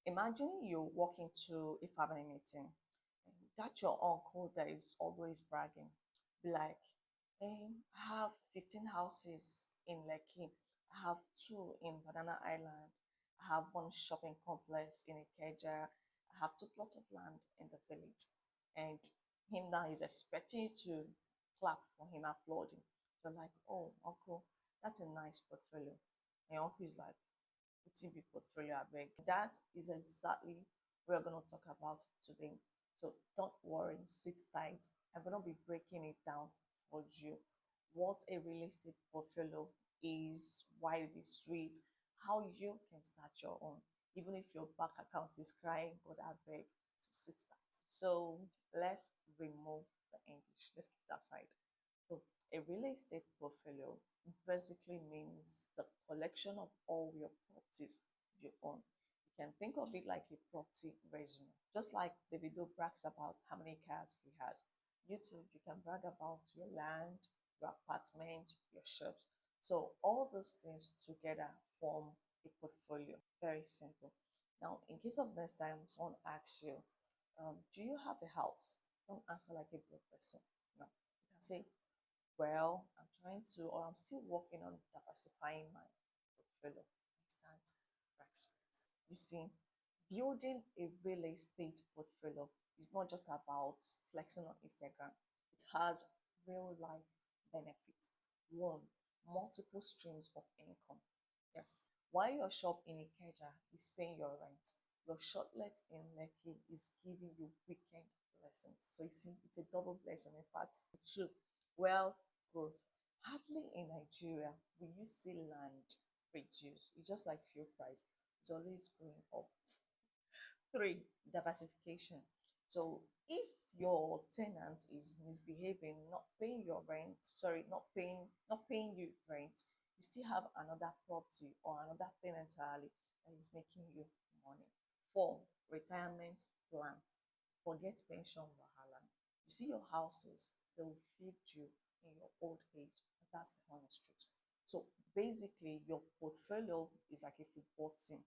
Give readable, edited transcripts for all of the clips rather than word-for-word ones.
Imagine you walk into a family meeting and that's your uncle that is always bragging. Be like, hey, I have 15 houses in Lekki. I have two in Banana Island. I have one shopping complex in Ikeja. I have two plots of land in the village. And him now is expecting you to clap for him, applauding. You're like, oh, uncle, that's a nice portfolio. And your uncle is like, wetin be portfolio abeg. That is exactly what we're going to talk about today. So don't worry, sit tight. I'm going to be breaking it down for you. What a real estate portfolio is, why it is sweet, how you can start your own, even if your bank account is crying, but I beg. So sit tight. So let's remove the English. Let's keep that aside. So a real estate portfolio basically means the collection of all your properties you own. You can think of it like a property resume. Just like Davido brags about how many cars he has. You too, you can brag about your land, your apartment, your shops. So all those things together form a portfolio. Very simple. Now, in case of next time someone asks you, do you have a house? Don't answer like a broke person. No. You can say, well, I'm trying to, or I'm still working on diversifying my portfolio. Instant respect. You see, building a real estate portfolio is not just about flexing on Instagram. It has real life benefits. One, multiple streams of income. Yes, while your shop in Ikeja is paying your rent, your shortlet in Lekki is giving you weekend lessons. So you see, it's a double blessing. In fact, two, wealth growth. Hardly in Nigeria will you see land reduce. It's just like fuel price. It's always going up. Three, diversification. So if your tenant is misbehaving, not paying your rent, sorry, not paying you rent, you still have another property or another thing entirely that is making you money. Four, retirement plan. Forget pension wahala. You see your houses, they will feed you in your old age. That's the honest truth. So basically, your portfolio is like a football team.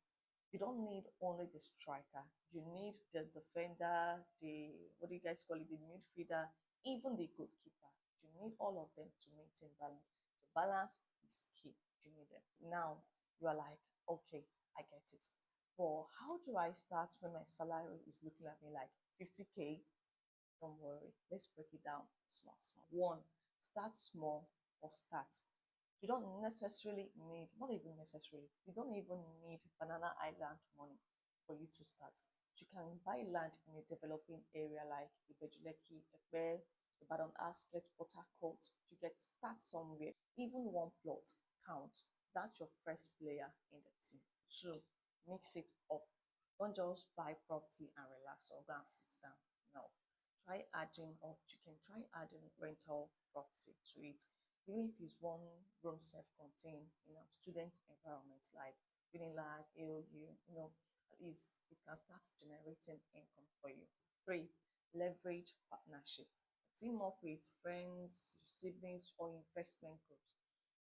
You don't need only the striker. You need the defender, the what do you guys call it, the midfielder, even the goalkeeper. You need all of them to maintain balance. So balance is key. You need them. Now you are like, okay, I get it. But how do I start when my salary is looking at me like 50K? Don't worry. Let's break it down small, small. One, start small or start. You don't necessarily need, not even necessarily, you don't even need Banana Island money for you to start. You can buy land in a developing area like Ibejuleki, Ekpe, Ibadan Asket, Port Harcourt. You get start somewhere. Even one plot count. That's your first player in the team. Two, mix it up. Don't just buy property and relax or go and sit down. No. Try adding, or you can try adding rental property to it, even if it's one room self-contained, student environment like Unilag, AOU, at least it can start generating income for you. Three, leverage partnership. Team up with friends, siblings, or investment groups.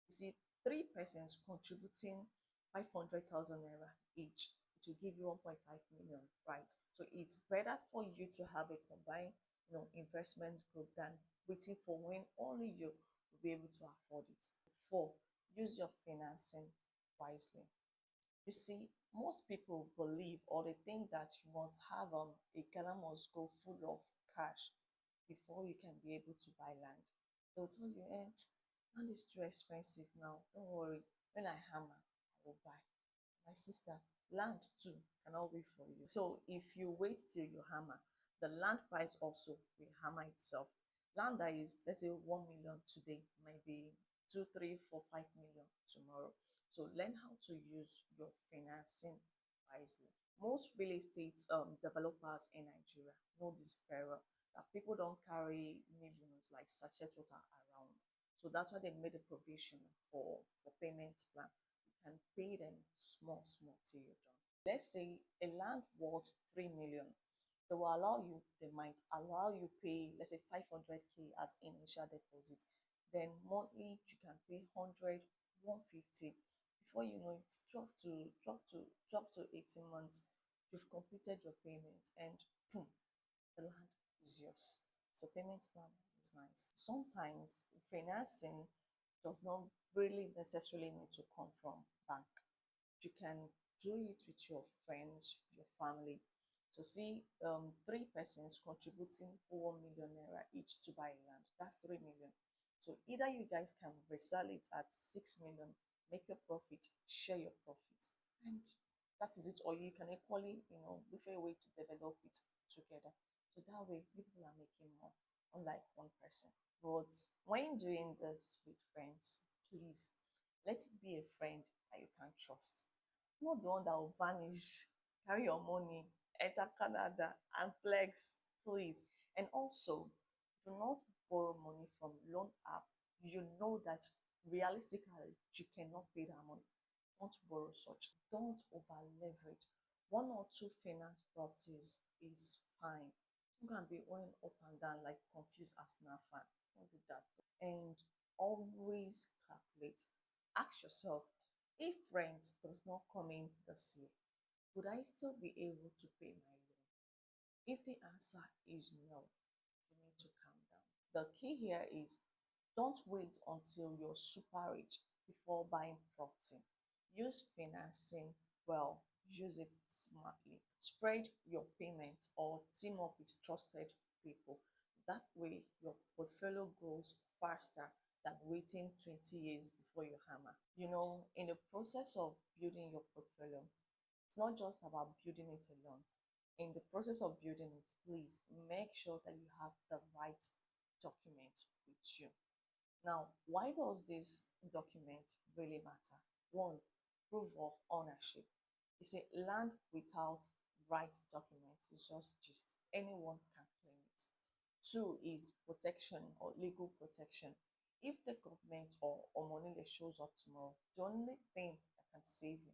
You see, three persons contributing 500,000 naira each, it will give you 1.5 million, right? So it's better for you to have a combined, investment group than waiting for when only you will be able to afford it. Four, use your financing wisely. You see, most people believe or they think that you must have a Ghana must go full of cash before you can be able to buy land. They'll tell you, land is too expensive now. Don't worry. When I hammer, I will buy. My sister, land too cannot wait for you. So if you wait till you hammer, the land price also will hammer itself. Land that is, let's say, 1 million today might be 2, 3, 4, 5 million tomorrow. So learn how to use your financing wisely. Most real estate developers in Nigeria know this very well, that people don't carry millions like sachet water around. So that's why they made a provision for payment plan. You can pay them small, small till you're done. Let's say a land worth 3 million. They might allow you pay, let's say 500K as initial deposit. Then monthly you can pay 100, 150. Before you know it, 12 to 18 months, You've completed your payment and boom, the land is yours. So payment plan is nice. Sometimes financing does not really necessarily need to come from bank. You can do it with your friends, your family. So see, three persons contributing 1 million naira each to buy land. That's 3 million. So either you guys can resell it at 6 million, make your profit, share your profit, and that is it. Or you can equally, look for a way to develop it together. So that way, people are making more, unlike one person. But when doing this with friends, please let it be a friend that you can trust, not the one that will vanish, carry your money, enter Canada and flex, please. And also, do not borrow money from loan app. You know that realistically you cannot pay that money. Don't borrow such. Don't over leverage. One or two finance properties is fine. You can be going up and down like confused as Nafa. Don't do that. And always calculate. Ask yourself, if rent does not come in this year, would I still be able to pay my loan? If the answer is no, you need to calm down. The key here is don't wait until you're super rich before buying property. Use financing well, use it smartly. Spread your payments or team up with trusted people. That way, your portfolio grows faster than waiting 20 years before you hammer. In the process of building your portfolio, it's not just about building it alone. In the process of building it, please make sure that you have the right document with you. Now, why does this document really matter? One, proof of ownership. You say land without right document is just anyone can claim it. Two is protection or legal protection. If the government or Omonile shows up tomorrow, the only thing that can save you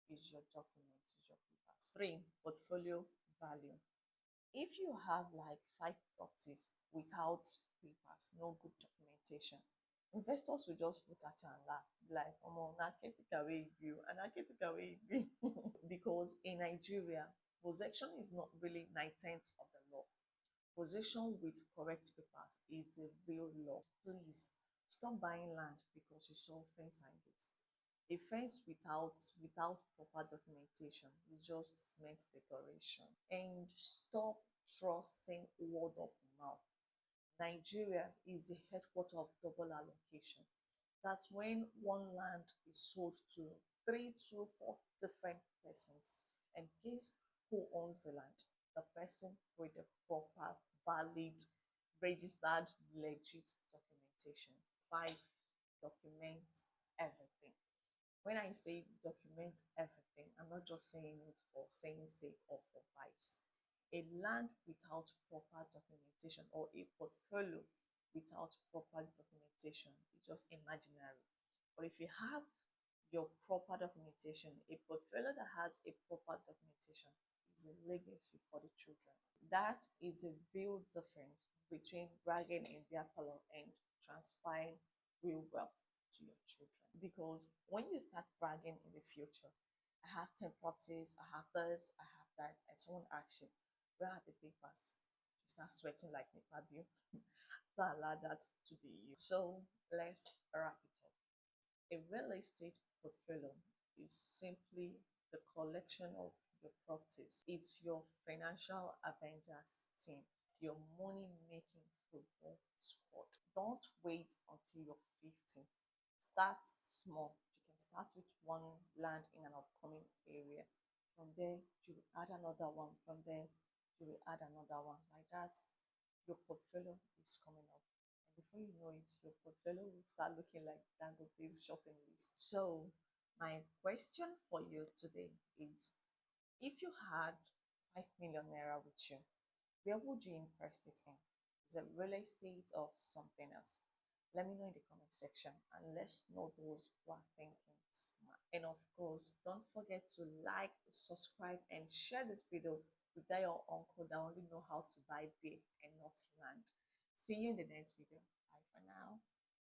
is your documents, is your papers. Three, portfolio value. If you have like five properties without papers, no good documentation, investors will just look at you and laugh, like, "Omo, na take away you, and I take away you." Because in Nigeria, possession is not really 9/10 of the law. Possession with correct papers is the real law. Please stop buying land because you saw fence and gate. A fence without proper documentation is just cement decoration. And stop trusting word of mouth. Nigeria is the headquarter of double allocation. That's when one land is sold to three to four different persons. And guess who owns the land? The person with the proper, valid, registered, legit documentation. Five, document everything. When I say document everything, I'm not just saying it for saying sake or for vibes. A land without proper documentation or a portfolio without proper documentation is just imaginary. But if you have your proper documentation, a portfolio that has a proper documentation is a legacy for the children. That is a real difference between bragging in their color and transferring real wealth to your children. Because when you start bragging in the future, I have 10 properties, I have this, I have that, and someone asks you, where are the papers? You start sweating like Nipa bill. Don't allow that to be you. So let's wrap it up. A real estate portfolio is simply the collection of your properties. It's your financial Avengers team, your money making football squad. Don't wait until you're 50. Start small. You can start with one land in an upcoming area. From there, you will add another one. From there, you will add another one. Like that, your portfolio is coming up. And before you know it, your portfolio will start looking like Dangote's shopping list. So, my question for you today is, if you had 5 million naira with you, where would you invest it in? Is it real estate or something else? Let me know in the comment section and let's know those who are thinking smart. And of course, don't forget to like, subscribe, and share this video with that your uncle that only know how to buy big and not land. See you in the next video. Bye for now.